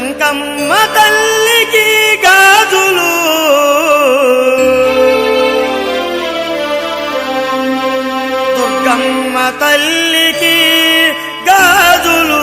అంకమ్మ తల్లికి గాజులు దుర్గమ్మ తల్లికి గాజులు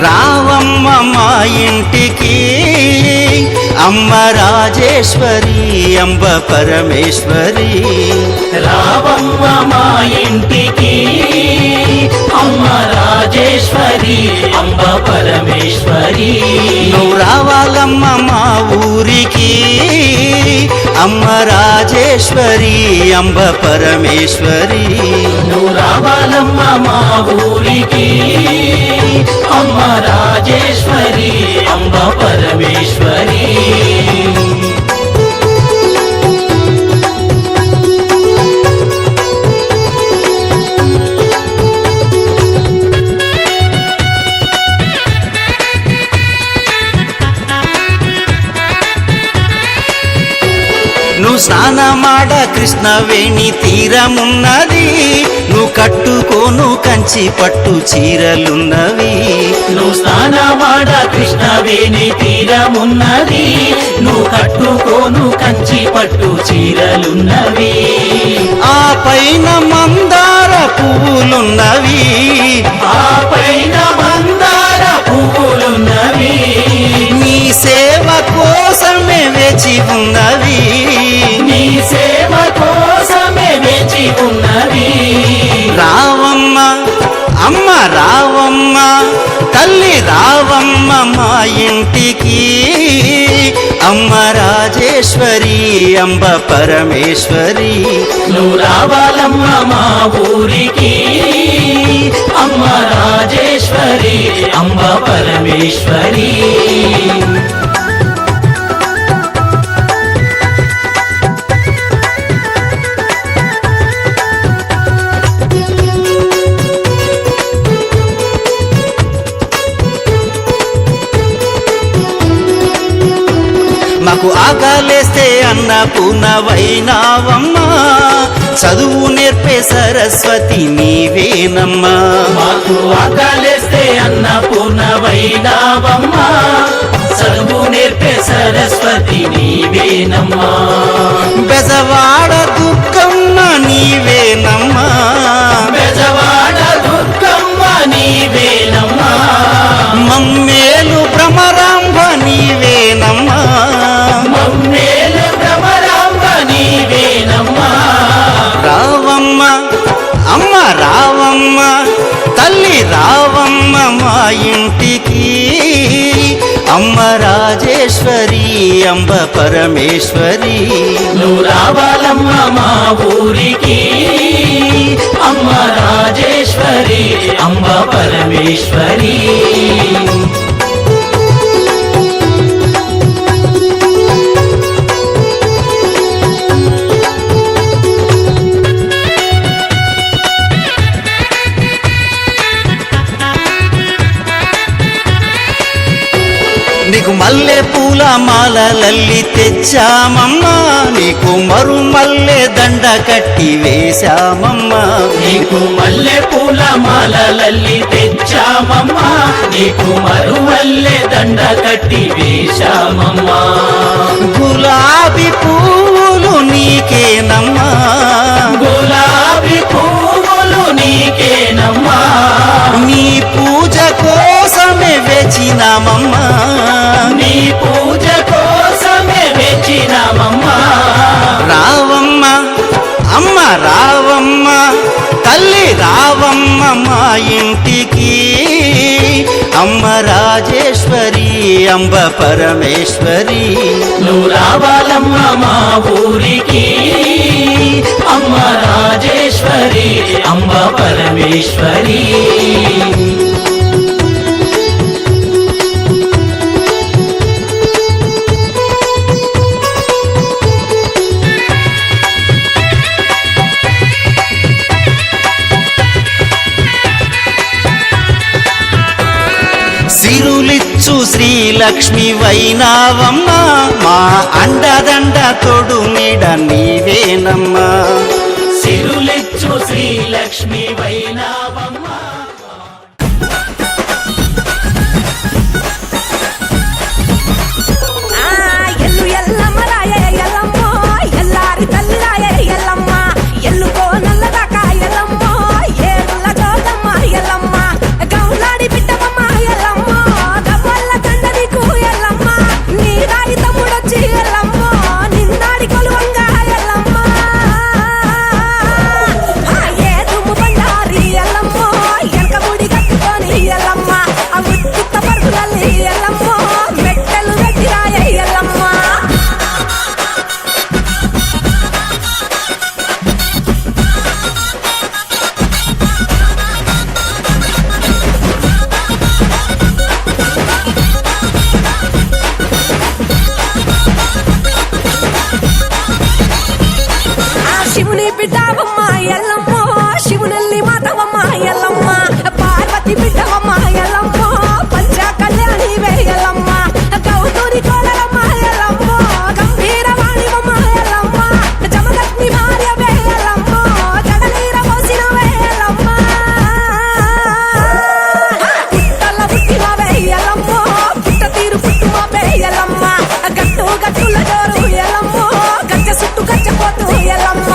రావమ్మ మా ఇంటికి అమ్మ రాజేశ్వరి అంబ పరమేశ్వరి. రావమ్మ మా ఇంటికి అమ్మ రాజేశ్వరి అంబ పరమేశ్వరి. నువ్వు రావాలమ్మ మా ఊరికి అమ్మ రాజేశ్వరి అంబ పరమేశ్వరి. నువ్వు రావాలమ్మ మా ఊరికి అమ్మ రాజేశ్వరి అంబ పరమేశ్వరి. నువ్వు స్నానమాడ కృష్ణవేణి తీరమున్నది, నువ్వు కట్టుకోను కంచి పట్టు చీరలున్నవి. నువ్వు స్నానమాడ కృష్ణవేణి తీరమున్నది, నువ్వు కట్టుకోను కంచి పట్టు చీరలున్నవి. ఆ పైన మందార పువ్వులున్నవి, ఆ పైన మందార పువ్వులున్నవి. నీ సేవ కోసమే వేచి ఉన్నవి, నీ సేవ కోసమే వేచి ఉన్నవి. రావమ్మ అమ్మ రావమ్మ తల్లి రావమ్మ మా ఇంటికి అమ్మ రాజే రాజేశ్వరి అంబ పరమేశ్వరి నువ్వు రావాలమ్మ మా ఊరికి అమ్మ రాజేశ్వరి అంబ పరమేశ్వరి మాకు ఆకలేస్తే అన్నపూర్ణవైనావమ్మా చదువు నేర్పే సరస్వతి నీవేనమ్మా మాకు ఆకలేస్తే అన్నపూర్ణవైనావమ్మా చదువు నేర్పే సరస్వతి నీవేనమ్మా బెజవాడ దుర్గమ్మ నీవేనమ్మా బెజవాడ దుర్గమ్మ నీవేనమ్మా మమ్మేలు భ్రమరాంబ నీవేనమ్మా మమ్మేలు భ్రమరాంబ నీవేనమ్మా రావమ్మ అమ్మ రావమ్మ తల్లి రావమ్మ మా ఇంటికి అమ్మ రాజేశ్వరి అంబ పరమేశ్వరి నువ్వు రావాలమ్మ మా ఊరికి అమ్మ రాజేశ్వరి అంబ పరమేశ్వరి నీకు మల్లె పూల మాలలల్లి తెచ్చామమ్మా నీకు మరుమల్లె దండ కట్టి వేశామమ్మా నీకు మల్లె పూల మాలలల్లి తెచ్చామమ్మా నీకు మరుమల్లె దండ కట్టి వేశామమ్మా గులాబీ పువ్వులు నీకేనమ్మా గులాబీ పువ్వులు నీకేనమ్మా నీ పూజ కోసమే వేచినామమ్మా నీ పూజ కోసమే వెచ్చినామమ్మా రావమ్మ అమ్మ రావమ్మ తల్లి రావమ్మ మా ఇంటికి అమ్మ రాజేశ్వరి అంబ పరమేశ్వరి నువ్వు రావాలమ్మ మా ఊరికి అమ్మ రాజేశ్వరి అంబ పరమేశ్వరి సిరులిచ్చు శ్రీలక్ష్మి వైనావమ్మా మా అండదండ తోడు నీడ నీవేనమ్మా సిరులిచ్చు శ్రీలక్ష్మి వైనావమ్మా ఎల్లు ఎల్లమ్మ రాయే ఎల్లమ్మో ఎల్లారి తల్లి రాయే ఎల్లమ్మ ఎల్లుకో నల్లదాక ఎల్లమ్మో ఏళ్ళ జోగమ్మ ఎల్లమ్మ గౌలాడి బిడ్డమ్మ ఎల్లమ్మ గవ్వల్ల తండ నీకు ఎల్లమ్మ నీ రాయి తమ్ముడొచ్చి ఎల్లమ్మో నిన్నాడి కొలువంగా ఎల్లమ్మ ఏ దుమ్ము బండారి ఎల్లమ్మో ఎనక ముడి కట్టుకొని ఎల్లమ్మ ఆ ఉత్తిత్త పరుగులల్లి ఎల్లమ్మో మెట్టెలు వెట్టి రాయే ఎల్లమ్మ ఆ శివుని బిడ్డవమ్మ ఎల్లమ్మ శివునల్లి మాతవమ్మ ఎల్లమ్మ పార్వతి బిడ్డవమ్మ ఎల్లమ్మ పంచ కళ్యాణి ఎల్లమ్మ గౌతూరి కోడలమ్మ ఎల్లమ్మ గంభీరవాణివమ్మ ఎల్లమ్మ జమదగ్ని భార్య ఎల్లమ్మ జడనీర పోసిన ఎల్లమ్మ పుట్టల పుట్టిన ఎల్లమ్మ పుట్ట తీరు పుట్టుమ ఎల్లమ్మ గట్టు గట్టుల జోరు ఎల్లమ్మ గచ్చ సుట్టు గచ్చపోతు ఎల్లమ్మ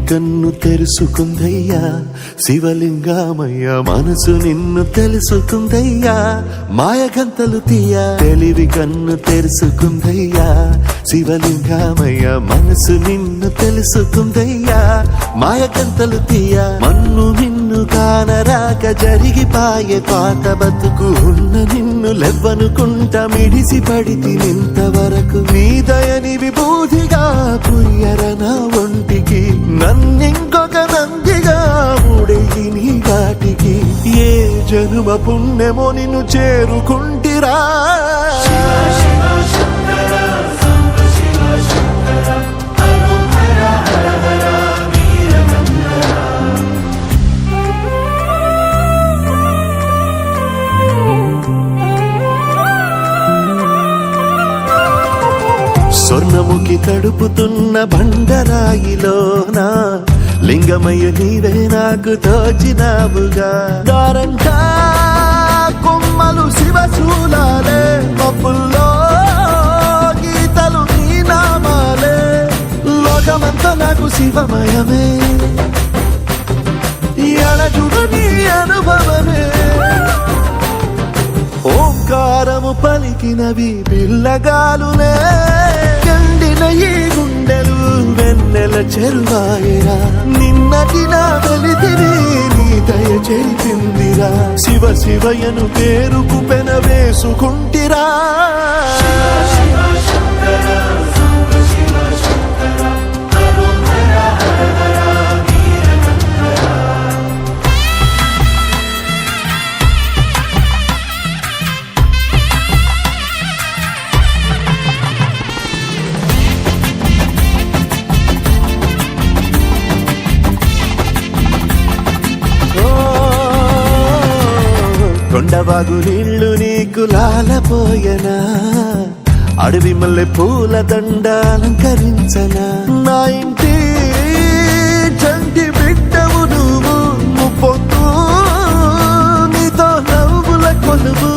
కన్ను తెరుసుకుందయ్యా శివలింగమయ్య మనసు నిన్ను తెలుసుకుందయ్యా మాయగంతలు తీయ తెలివి కన్ను తెరుసుకుందయ్యా శివలింగమయ్య మనసు నిన్ను తెలుసుకుందయ్యా మాయగంతలు తీయ మన్ను నిన్ను కానరాక జరిగిపాయే పాత బతుకు ఉన్న నిన్ను లెవ్వనుకుంటా మిడిసి పడితి నింతవరకు నీ దయని విభూతిగా పుయ్యర నా ఒంటికి నన్నింకొక నందిగా ఊడేయి నీ ఘాటికి ఏ జనుమ పుణ్యమో నిన్ను చేరుకుంటిరా స్వర్ణముఖి తడుపుతున్న బండరాయిలోన లింగమయ్య నీవే నాకు తోచినావుగా దారంటా కొమ్మలు శివశూలాలే మబ్బుల్లో గీతలు నీ నామాలే లోకమంతా నాకు శివమయమే ఎడజుడు నీ అనుభవమే ఓంకారము పలికినవి పిల్లగాలునే ఎండిన ఈ గుండెలు వెన్నెల చెరువాయరా నిన్నటి నా వెలితిని నీ దయ చేపిందిరా శివ శివయను పేరుకు పెన వేసుకుంటిరా కొండవాగు నీళ్లు నీకు లాలపోయనా అడవి మల్లె పూల దండ అలంకరించనా నా ఇంటి చంటి బిడ్డవు నువ్వు ముప్పొద్దు నీతో నవ్వుల కొలువు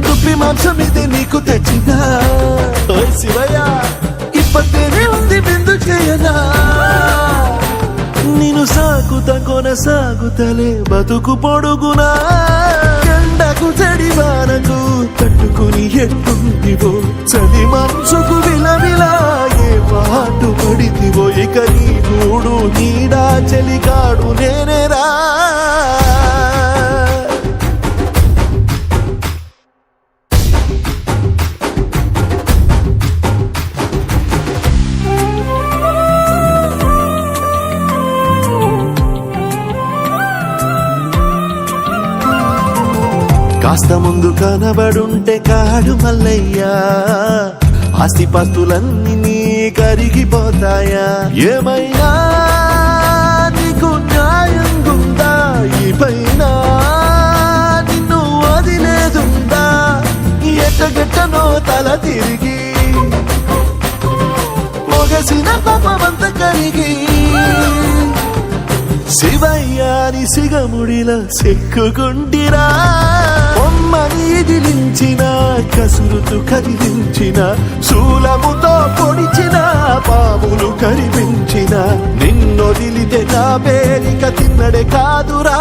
దుప్పి మాంసం ఇది నీకు తెచ్చినా ఓ శివయ్య ఇప్పటినే ఉంది బిందు చేయనా నిన్ను సాగుత కొనసాగుతలే బతుకు పొడుగునా ఎండకు చెడివానకు తట్టుకుని ఎట్టుంటివో చలి మనసుకు విలవిలా ఏ పాటు పడితివో ఇక నీ గూడు నీడా చెలికాడు నేనేరా కాస్త ముందు కనబడుంటే కాడు మల్లయ్యా ఆస్తిపాస్తులన్నీ నీ కరిగిపోతాయా ఏమైనా నీకు న్యాయం గుందా ఈ పైన నిన్ను వదిలేదుందా ఎట్టగెట్టనో తల తిరిగి మొగసిన పాపమంత కరిగి శివయ్యాని సిగముడిలో సిక్కుకుంటిరా బొమ్మని ఇదిలించిన కసురుతూ కదిలించిన శూలముతో పొడిచిన పాములు కరిపించిన నిన్నొదిలితే నా పేరిక తిన్నడే కాదురా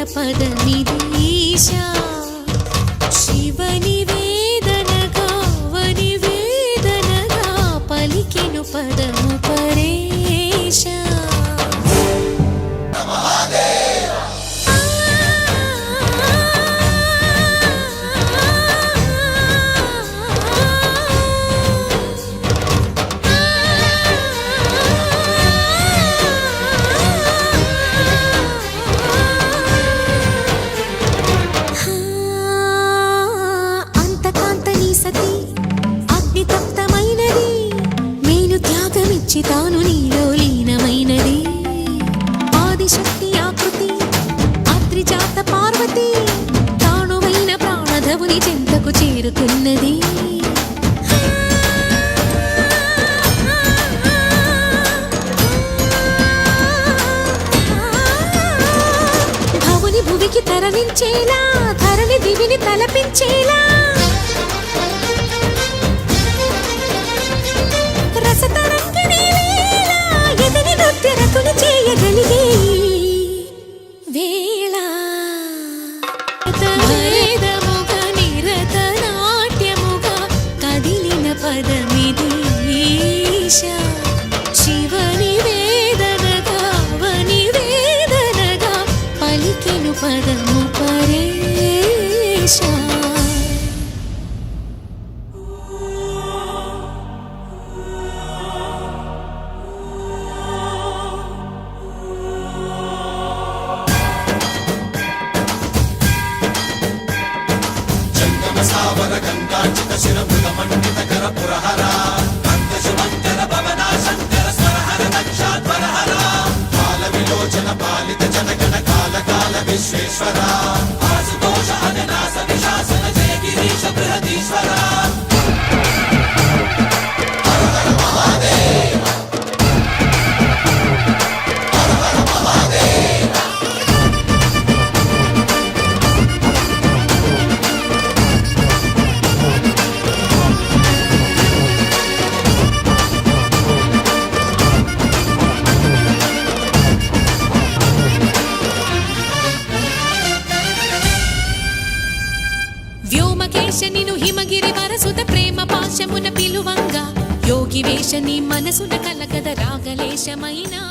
పదమిది ఈశా శివని వేదనగా వని వేదనగా పలికెను పదము పరేశ తాను నీలో లీనమైనది ఆదిశక్తి ఆకృతి అత్రిజాత పార్వతి తానువైన ప్రాణధవుని చెంతకు చేరుతున్నది భవుని భువికి తరలించేలా ధరణి దివిని తలపించేలా చేయగలిగే వేళ వేదముగ నిరత నాట్యముగా కదిలిన పదమిది ఈశా శివని వేదనగా వని వేదనగా పలికెను పదము పరేశ వ్యోమకేశనిను హిమగిరి వరసుత ప్రేమ పాశమున పిలువంగా యోగి వేషని మనసున కలకద రాగలేశమైనా